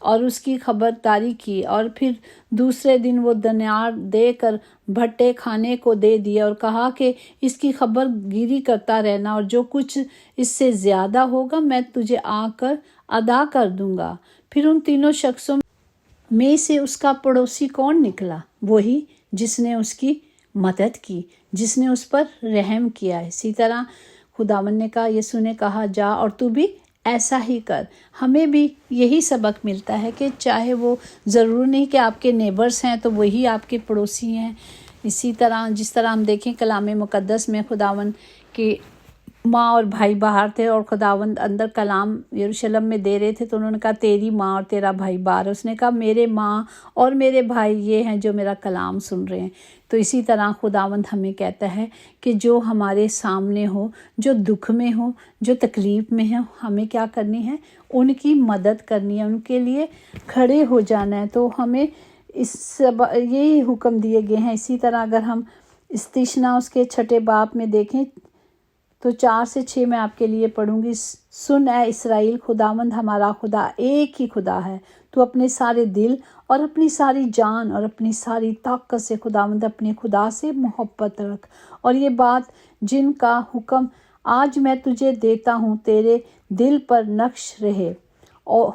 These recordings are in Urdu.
اور اس کی خبرداری کی، اور پھر دوسرے دن وہ دینار دے کر بھٹے کھانے کو دے دیا اور کہا کہ اس کی خبر گیری کرتا رہنا، اور جو کچھ اس سے زیادہ ہوگا میں تجھے آ کر ادا کر دوں گا۔ پھر ان تینوں شخصوں میں سے اس کا پڑوسی کون نکلا؟ وہی جس نے اس کی مدد کی، جس نے اس پر رحم کیا۔ اسی طرح خداوند نے کہا، یسوع نے کہا، جا اور تو بھی ایسا ہی کر۔ ہمیں بھی یہی سبق ملتا ہے کہ چاہے وہ ضرور نہیں کہ آپ کے نیبرز ہیں تو وہی آپ کے پڑوسی ہیں۔ اسی طرح جس طرح ہم دیکھیں کلام مقدس میں خداوند کی ماں اور بھائی باہر تھے، اور خداوند اندر کلام یروشلم میں دے رہے تھے، تو انہوں نے کہا تیری ماں اور تیرا بھائی باہر۔ اس نے کہا میرے ماں اور میرے بھائی یہ ہیں جو میرا کلام سن رہے ہیں۔ تو اسی طرح خداوند ہمیں کہتا ہے کہ جو ہمارے سامنے ہو، جو دکھ میں ہو، جو تکلیف میں ہو، ہمیں کیا کرنی ہے؟ ان کی مدد کرنی ہے، ان کے لیے کھڑے ہو جانا ہے۔ تو ہمیں یہی حکم دیے گئے ہیں۔ اسی طرح اگر ہم استثنا اس کے 6 باب میں دیکھیں تو 4 سے 6 میں آپ کے لیے پڑھوں گی۔ سن اے اسرائیل، خداوند ہمارا خدا ایک ہی خدا ہے۔ تو اپنے سارے دل اور اپنی ساری جان اور اپنی ساری طاقت سے خداوند اپنے خدا سے محبت رکھ، اور یہ بات جن کا حکم آج میں تجھے دیتا ہوں تیرے دل پر نقش رہے، اور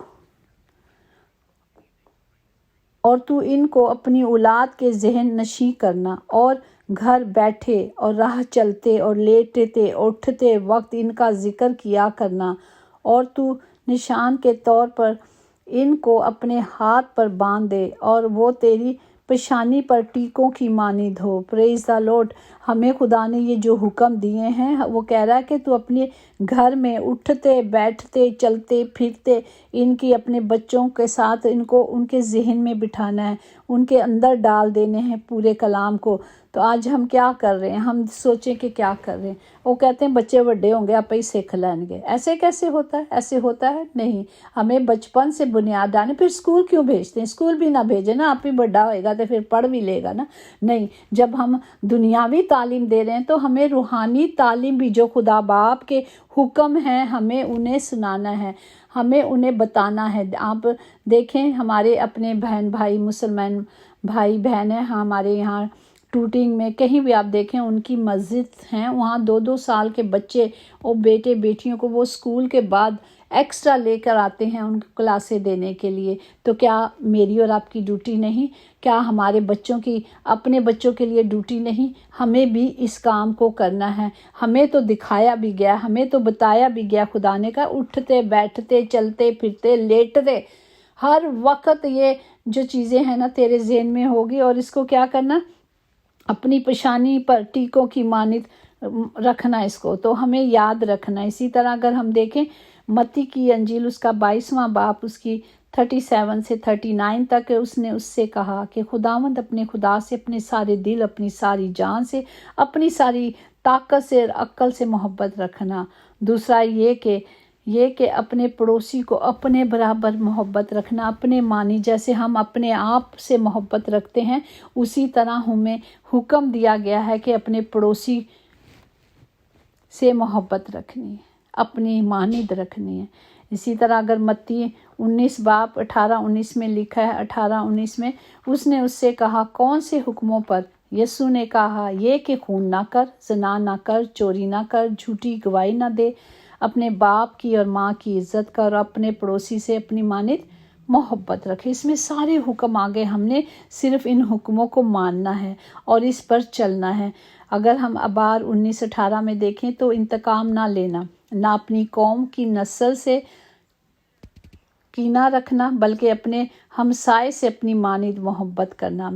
تو ان کو اپنی اولاد کے ذہن نشیں کرنا، اور گھر بیٹھے اور راہ چلتے اور لیٹتے اٹھتے وقت ان کا ذکر کیا کرنا، اور تو نشان کے طور پر ان کو اپنے ہاتھ پر باندھ دے، اور وہ تیری پیشانی پر ٹیکوں کی مانند ہو۔ پریز دا لارڈ۔ ہمیں خدا نے یہ جو حکم دیے ہیں، وہ کہہ رہا ہے کہ تو اپنے گھر میں اٹھتے بیٹھتے چلتے پھرتے ان کی اپنے بچوں کے ساتھ ان کو ان کے ذہن میں بٹھانا ہے، ان کے اندر ڈال دینے ہیں پورے کلام کو۔ تو آج ہم کیا کر رہے ہیں؟ ہم سوچیں کہ کیا کر رہے ہیں۔ وہ کہتے ہیں بچے بڑے ہوں گے آپ ہی سیکھ لیں گے۔ ایسے کیسے ہوتا ہے؟ ایسے ہوتا ہے نہیں۔ ہمیں بچپن سے بنیاد ڈالیں۔ پھر اسکول کیوں بھیجتے ہیں؟ اسکول بھی نہ بھیجیں نا، آپ ہی بڑا ہوئے گا تو پھر پڑھ بھی لے گا نا۔ نہیں، جب ہم دنیاوی تعلیم دے رہے ہیں تو ہمیں روحانی تعلیم بھی جو خدا باپ کے حکم ہیں ہمیں انہیں سنانا ہے، ہمیں انہیں بتانا ہے۔ آپ دیکھیں ہمارے اپنے بہن بھائی مسلمان بھائی بہن ہیں ہمارے یہاں ٹوٹنگ میں، کہیں بھی آپ دیکھیں ان کی مسجد ہیں، وہاں 2 سال کے بچے اور بیٹے بیٹیوں کو وہ اسکول کے بعد ایکسٹرا لے کر آتے ہیں ان کو کلاسیں دینے کے لیے۔ تو کیا میری اور آپ کی ڈیوٹی نہیں؟ کیا ہمارے بچوں کی اپنے بچوں کے لیے ڈیوٹی نہیں؟ ہمیں بھی اس کام کو کرنا ہے۔ ہمیں تو دکھایا بھی گیا، ہمیں تو بتایا بھی گیا، خدا نے کہا اٹھتے بیٹھتے چلتے پھرتے لیٹتے ہر وقت یہ جو چیزیں ہیں نا تیرے ذہن میں ہوگی، اور اس کو کیا کرنا؟ اپنی پیشانی پر ٹیکوں کی مانند رکھنا اس کو، تو ہمیں یاد رکھنا۔ اسی طرح اگر ہم دیکھیں متی کی انجیل اس کا 22واں باب اس کی 37 سے 39 تک، اس نے اس سے کہا کہ خداوند اپنے خدا سے اپنے سارے دل، اپنی ساری جان سے، اپنی ساری طاقت سے اور عقل سے محبت رکھنا۔ دوسرا یہ کہ اپنے پڑوسی کو اپنے برابر محبت رکھنا، اپنے مانی جیسے ہم اپنے آپ سے محبت رکھتے ہیں اسی طرح ہمیں حکم دیا گیا ہے کہ اپنے پڑوسی سے محبت رکھنی ہے، اپنی مانند رکھنی ہے۔ اسی طرح اگر متی 19 باب 18-19 میں لکھا ہے، 18-19 میں اس نے اس سے کہا کون سے حکموں پر؟ یسوع نے کہا یہ کہ خون نہ کر، زنا نہ کر، چوری نہ کر، جھوٹی گواہی نہ دے، اپنے باپ کی اور ماں کی عزت کر، اور اپنے پڑوسی سے اپنی مانند محبت رکھے۔ اس میں سارے حکم آگے، ہم نے صرف ان حکموں کو ماننا ہے اور اس پر چلنا ہے۔ اگر ہم ابار 19-18 میں دیکھیں تو انتقام نہ لینا، نہ اپنی قوم کی نسل سے کینہ رکھنا، بلکہ اپنے ہمسائے سے اپنی مانند محبت کرنا۔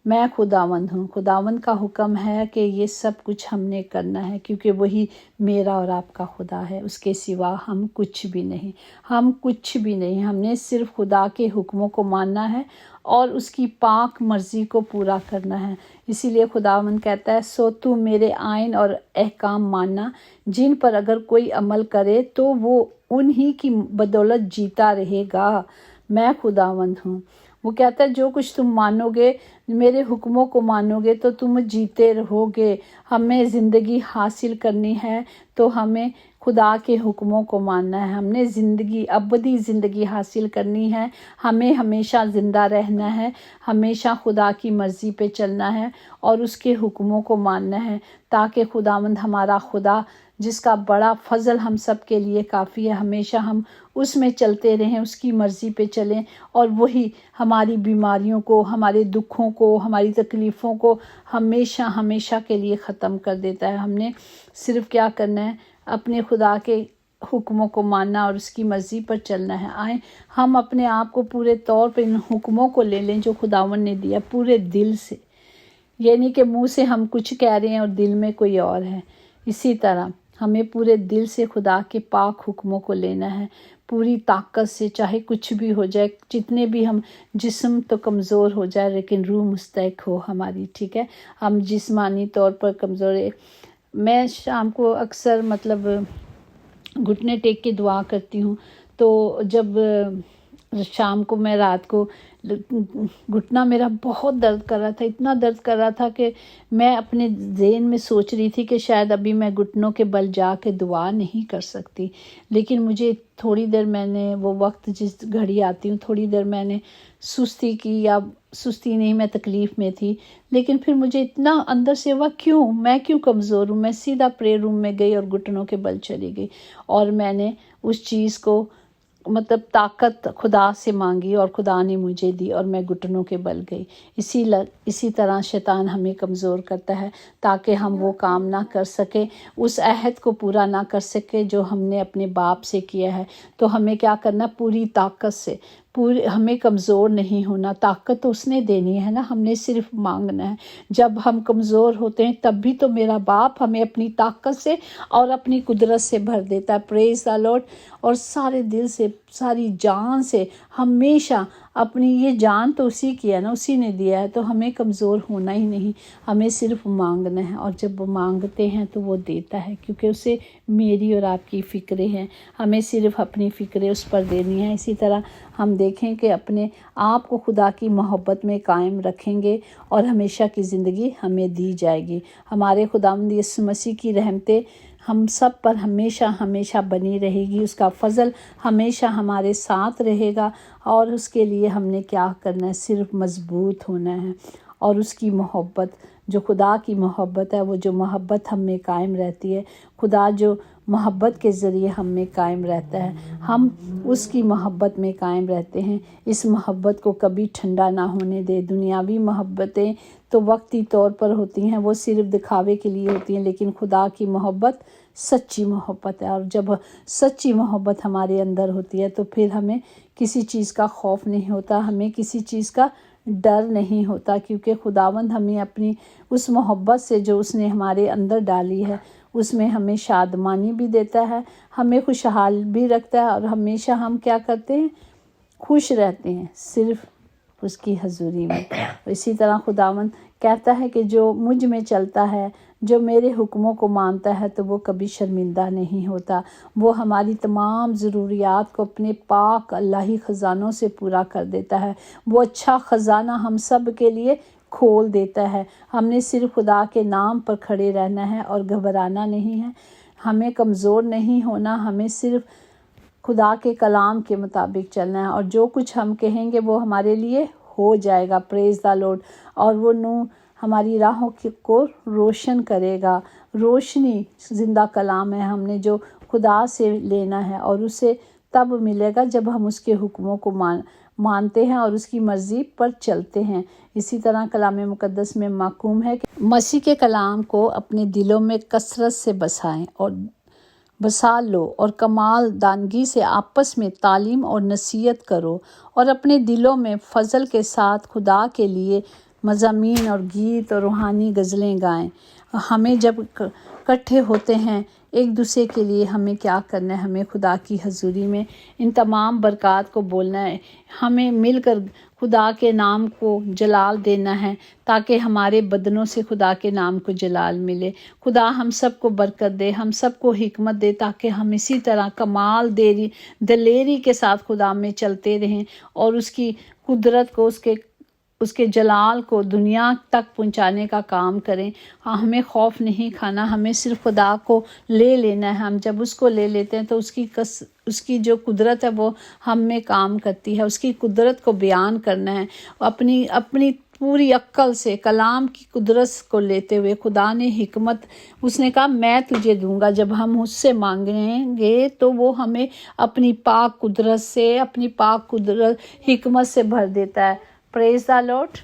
میں خداوند ہوں۔ خداوند کا حکم ہے کہ یہ سب کچھ ہم نے کرنا ہے، کیونکہ وہی میرا اور آپ کا خدا ہے، اس کے سوا ہم کچھ بھی نہیں، ہم کچھ بھی نہیں۔ ہم نے صرف خدا کے حکموں کو ماننا ہے اور اس کی پاک مرضی کو پورا کرنا ہے۔ اسی لیے خداوند کہتا ہے سو تو میرے آئین اور احکام ماننا، جن پر اگر کوئی عمل کرے تو وہ انہی کی بدولت جیتا رہے گا۔ میں خداوند ہوں۔ وہ کہتا ہے جو کچھ تم مانو گے، میرے حکموں کو مانو گے تو تم جیتے رہو گے۔ ہمیں زندگی حاصل کرنی ہے تو ہمیں خدا کے حکموں کو ماننا ہے۔ ہم نے زندگی، ابدی زندگی حاصل کرنی ہے، ہمیں ہمیشہ زندہ رہنا ہے، ہمیشہ خدا کی مرضی پہ چلنا ہے اور اس کے حکموں کو ماننا ہے، تاکہ خداوند ہمارا خدا جس کا بڑا فضل ہم سب کے لیے کافی ہے، ہمیشہ ہم اس میں چلتے رہیں، اس کی مرضی پہ چلیں، اور وہی ہماری بیماریوں کو، ہمارے دکھوں کو، ہماری تکلیفوں کو ہمیشہ ہمیشہ کے لیے ختم کر دیتا ہے۔ ہم نے صرف کیا کرنا ہے؟ اپنے خدا کے حکموں کو ماننا اور اس کی مرضی پر چلنا ہے۔ آئیں ہم اپنے آپ کو پورے طور پہ ان حکموں کو لے لیں جو خداوند نے دیا، پورے دل سے، یعنی کہ منہ سے ہم کچھ کہہ رہے ہیں اور دل میں کوئی اور ہے۔ اسی طرح ہمیں پورے دل سے خدا کے پاک حکموں کو لینا ہے، پوری طاقت سے، چاہے کچھ بھی ہو جائے، جتنے بھی ہم جسم تو کمزور ہو جائے لیکن روح مستحق ہو ہماری، ٹھیک ہے؟ ہم جسمانی طور پر کمزور ہے۔ میں شام کو اکثر گھٹنے ٹیک کے دعا کرتی ہوں، تو جب شام کو میں رات کو گھٹنا میرا بہت درد کر رہا تھا، اتنا درد کر رہا تھا کہ میں اپنے ذہن میں سوچ رہی تھی کہ شاید ابھی میں گھٹنوں کے بل جا کے دعا نہیں کر سکتی، لیکن مجھے تھوڑی دیر میں نے وہ وقت جس گھڑی آتی ہوں تھوڑی دیر میں نے سستی کی، یا سستی نہیں، میں تکلیف میں تھی، لیکن پھر مجھے اتنا اندر سے ہوا میں کیوں کمزور ہوں، میں سیدھا پریئر روم میں گئی اور گھٹنوں کے بل چلی گئی، اور میں نے اس چیز کو طاقت خدا سے مانگی اور خدا نے مجھے دی اور میں گھٹنوں کے بل گئی۔ اسی طرح شیطان ہمیں کمزور کرتا ہے تاکہ ہم وہ کام نہ کر سکے، اس عہد کو پورا نہ کر سکے جو ہم نے اپنے باپ سے کیا ہے۔ تو ہمیں کیا کرنا؟ پوری طاقت سے، ہمیں کمزور نہیں ہونا، طاقت تو اس نے دینی ہے نا، ہم نے صرف مانگنا ہے۔ جب ہم کمزور ہوتے ہیں تب بھی تو میرا باپ ہمیں اپنی طاقت سے اور اپنی قدرت سے بھر دیتا ہے، پریز دی لارڈ، اور سارے دل سے، ساری جان سے، ہمیشہ اپنی یہ جان تو اسی کی ہے نا، اسی نے دیا ہے، تو ہمیں کمزور ہونا ہی نہیں، ہمیں صرف مانگنا ہے، اور جب وہ مانگتے ہیں تو وہ دیتا ہے، کیونکہ اسے میری اور آپ کی فکریں ہیں، ہمیں صرف اپنی فکریں اس پر دینی ہیں۔ اسی طرح ہم دیکھیں کہ اپنے آپ کو خدا کی محبت میں قائم رکھیں گے اور ہمیشہ کی زندگی ہمیں دی جائے گی۔ ہمارے خداوند یسوع مسیح کی رحمتیں ہم سب پر ہمیشہ ہمیشہ بنی رہے گی، اس کا فضل ہمیشہ ہمارے ساتھ رہے گا، اور اس کے لیے ہم نے کیا کرنا ہے؟ صرف مضبوط ہونا ہے، اور اس کی محبت، جو خدا کی محبت ہے، وہ جو محبت ہم میں قائم رہتی ہے، خدا جو محبت کے ذریعے ہم میں قائم رہتا ہے، ہم اس کی محبت میں قائم رہتے ہیں۔ اس محبت کو کبھی ٹھنڈا نہ ہونے دے۔ دنیاوی محبتیں تو وقتی طور پر ہوتی ہیں، وہ صرف دکھاوے کے لیے ہوتی ہیں، لیکن خدا کی محبت سچی محبت ہے، اور جب سچی محبت ہمارے اندر ہوتی ہے تو پھر ہمیں کسی چیز کا خوف نہیں ہوتا، ہمیں کسی چیز کا ڈر نہیں ہوتا، کیونکہ خداوند ہمیں اپنی اس محبت سے جو اس نے ہمارے اندر ڈالی ہے، اس میں ہمیں شادمانی بھی دیتا ہے، ہمیں خوشحال بھی رکھتا ہے، اور ہمیشہ ہم کیا کرتے ہیں؟ خوش رہتے ہیں صرف اس کی حضوری میں۔ اسی طرح خداوند کہتا ہے کہ جو مجھ میں چلتا ہے، جو میرے حکموں کو مانتا ہے، تو وہ کبھی شرمندہ نہیں ہوتا، وہ ہماری تمام ضروریات کو اپنے پاک الہی خزانوں سے پورا کر دیتا ہے، وہ اچھا خزانہ ہم سب کے لیے کھول دیتا ہے۔ ہم نے صرف خدا کے نام پر کھڑے رہنا ہے اور گھبرانا نہیں ہے، ہمیں کمزور نہیں ہونا، ہمیں صرف خدا کے کلام کے مطابق چلنا ہے، اور جو کچھ ہم کہیں گے وہ ہمارے لیے ہو جائے گا، پریز دی لارڈ، اور وہ نور ہماری راہوں کو روشن کرے گا۔ روشنی زندہ کلام ہے، ہم نے جو خدا سے لینا ہے، اور اسے تب ملے گا جب ہم اس کے حکموں کو مانتے ہیں اور اس کی مرضی پر چلتے ہیں۔ اسی طرح کلام مقدس میں محکوم ہے کہ مسیح کے کلام کو اپنے دلوں میں کثرت سے بسائیں اور بسا لو، اور کمال دانگی سے آپس میں تعلیم اور نصیحت کرو، اور اپنے دلوں میں فضل کے ساتھ خدا کے لیے مضامین اور گیت اور روحانی غزلیں گائیں۔ ہمیں جب اکٹھے ہوتے ہیں ایک دوسرے کے لیے، ہمیں کیا کرنا ہے؟ ہمیں خدا کی حضوری میں ان تمام برکات کو بولنا ہے، ہمیں مل کر خدا کے نام کو جلال دینا ہے، تاکہ ہمارے بدنوں سے خدا کے نام کو جلال ملے۔ خدا ہم سب کو برکت دے، ہم سب کو حکمت دے، تاکہ ہم اسی طرح کمال دلیری کے ساتھ خدا میں چلتے رہیں، اور اس کی قدرت کو، اس کے جلال کو دنیا تک پہنچانے کا کام کریں. ہمیں خوف نہیں کھانا، ہمیں صرف خدا کو لے لینا ہے. ہم جب اس کو لے لیتے ہیں تو اس کی جو قدرت ہے وہ ہم میں کام کرتی ہے. اس کی قدرت کو بیان کرنا ہے اپنی پوری عقل سے. کلام کی قدرت کو لیتے ہوئے خدا نے حکمت، اس نے کہا میں تجھے دوں گا. جب ہم اس سے مانگیں گے تو وہ ہمیں اپنی پاک قدرت سے، اپنی پاک قدرت حکمت سے بھر دیتا ہے. پریز دا لارڈ.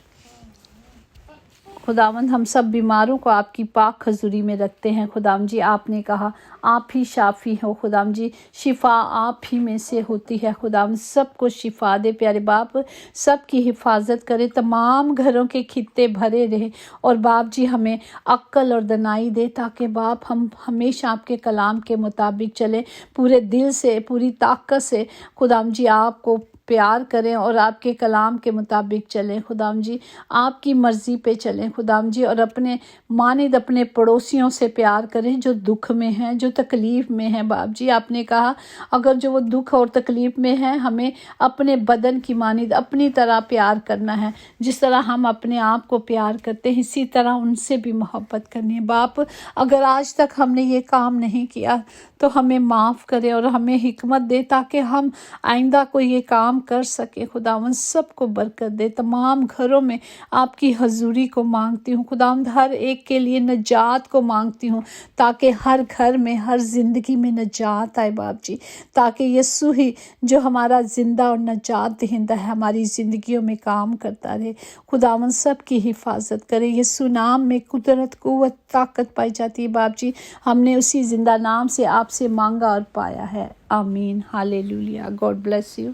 خداوند ہم سب بیماروں کو آپ کی پاک حضوری میں رکھتے ہیں. خداوند جی آپ نے کہا آپ ہی شافی ہو. خداوند جی شفا آپ ہی میں سے ہوتی ہے. خداوند سب کو شفا دے پیارے باپ، سب کی حفاظت کرے، تمام گھروں کے خطے بھرے رہے. اور باپ جی ہمیں عقل اور دانائی دے تاکہ باپ ہم ہمیشہ آپ کے کلام کے مطابق چلیں، پورے دل سے، پوری طاقت سے. خداوند جی آپ کو پیار کریں اور آپ کے کلام کے مطابق چلیں. خداوند جی آپ کی مرضی پہ چلیں. خداوند جی اور اپنے مانند اپنے پڑوسیوں سے پیار کریں جو دکھ میں ہیں، جو تکلیف میں ہیں. باپ جی آپ نے کہا اگر جو وہ دکھ اور تکلیف میں ہیں ہمیں اپنے بدن کی مانند اپنی طرح پیار کرنا ہے. جس طرح ہم اپنے آپ کو پیار کرتے ہیں اسی طرح ان سے بھی محبت کرنی ہے. باپ اگر آج تک ہم نے یہ کام نہیں کیا تو ہمیں معاف کرے اور ہمیں حکمت دے تاکہ ہم آئندہ کو یہ کام کر سکے. خداوند سب کو برکت دے. تمام گھروں میں آپ کی حضوری کو مانگتی ہوں. خداوند ہر ایک کے لیے نجات کو مانگتی ہوں تاکہ ہر گھر میں، ہر زندگی میں نجات آئے. باپ جی تاکہ یسوع ہی جو ہمارا زندہ اور نجات دہندہ ہے ہماری زندگیوں میں کام کرتا رہے. خداوند سب کی حفاظت کرے. یسوع نام میں قدرت، قوت، طاقت پائی جاتی ہے. باپ جی ہم نے اسی زندہ نام سے آپ سے مانگا اور پایا ہے. آمین. ہالے لویا. God bless you.